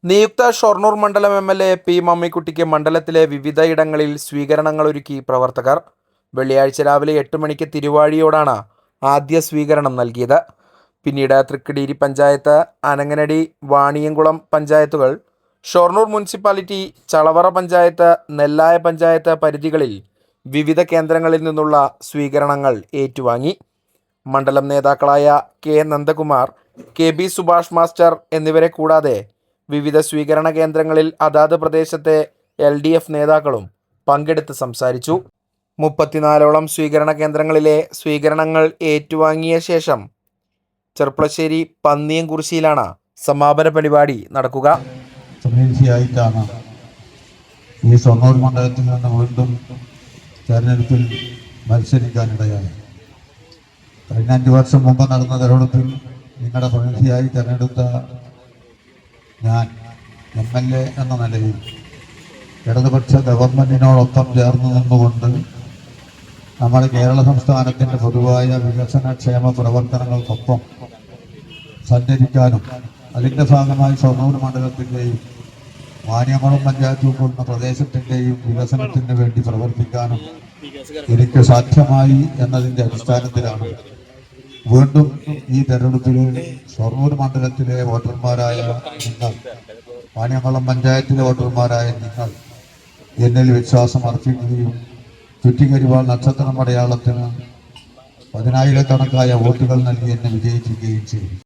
നിയുക്ത ഷൊർണൂർ മണ്ഡലം MLA. P. മമ്മിക്കുട്ടിക്ക് മണ്ഡലത്തിലെ വിവിധയിടങ്ങളിൽ സ്വീകരണങ്ങളൊരുക്കി പ്രവർത്തകർ. വെള്ളിയാഴ്ച രാവിലെ 8 മണിക്ക് തിരുവാഴിയോടാണ് ആദ്യ സ്വീകരണം നൽകിയത്. പിന്നീട് തൃക്കടീരി പഞ്ചായത്ത്, അനങ്ങനടി, വാണിയംകുളം പഞ്ചായത്തുകൾ, ഷൊർണൂർ മുനിസിപ്പാലിറ്റി, ചളവറ പഞ്ചായത്ത്, നെല്ലായ പഞ്ചായത്ത് പരിധികളിൽ വിവിധ കേന്ദ്രങ്ങളിൽ നിന്നുള്ള സ്വീകരണങ്ങൾ ഏറ്റുവാങ്ങി. മണ്ഡലം നേതാക്കളായ K. Nandakumar, K. B. Subhash master എന്നിവരെ കൂടാതെ വിവിധ സ്വീകരണ കേന്ദ്രങ്ങളിൽ അതാത് പ്രദേശത്തെ LDF നേതാക്കളും പങ്കെടുത്ത് സംസാരിച്ചു. 34ഓളം സ്വീകരണ കേന്ദ്രങ്ങളിലെ സ്വീകരണങ്ങൾ ഏറ്റുവാങ്ങിയ ശേഷം ചെർപ്പളശ്ശേരി പന്നിയംകുറിശ്ശിയിലാണ് സമാപന പരിപാടി നടക്കുക. പ്രതിനിധിയായിട്ടാണ് ഈ ഷൊർണൂർ മണ്ഡലത്തിൽ നിന്ന് വീണ്ടും തെരഞ്ഞെടുപ്പിൽ മത്സരിക്കാനിടയായി. കഴിഞ്ഞ 5 വർഷം മുമ്പ് നടന്ന തെരഞ്ഞെടുപ്പിൽ നിങ്ങളുടെ പ്രതിനിധിയായി തെരഞ്ഞെടുത്ത ഞാൻ MLA എന്ന നിലയിൽ ഇടതുപക്ഷ ഗവൺമെൻറ്റിനോടൊപ്പം ചേർന്ന് നിന്നുകൊണ്ട് നമ്മുടെ കേരള സംസ്ഥാനത്തിൻ്റെ പൊതുവായ വികസനക്ഷേമ പ്രവർത്തനങ്ങൾക്കൊപ്പം സഞ്ചരിക്കാനും അതിൻ്റെ ഭാഗമായി ഷൊർണൂർ മണ്ഡലത്തിൻ്റെയും വാണിയംകുളം പഞ്ചായത്ത് ഉൾപ്പെടുന്ന പ്രദേശത്തിൻ്റെയും വികസനത്തിന് വേണ്ടി പ്രവർത്തിക്കാനും എനിക്ക് സാധ്യമായി എന്നതിൻ്റെ അടിസ്ഥാനത്തിലാണ് വീണ്ടും ഈ തെരഞ്ഞെടുപ്പിൽ ഷൊർണൂർ മണ്ഡലത്തിലെ വോട്ടർമാരായ നിങ്ങൾ, വാണിയംകുളം പഞ്ചായത്തിലെ വോട്ടർമാരായ നിങ്ങൾ എന്നിൽ വിശ്വാസം അർപ്പിക്കുകയും ചുറ്റിക്കരിവാൾ നക്ഷത്രം അടയാളത്തിന് 10,000 കണക്കായ വോട്ടുകൾ നൽകി എന്നെ വിജയിപ്പിക്കുകയും ചെയ്തു.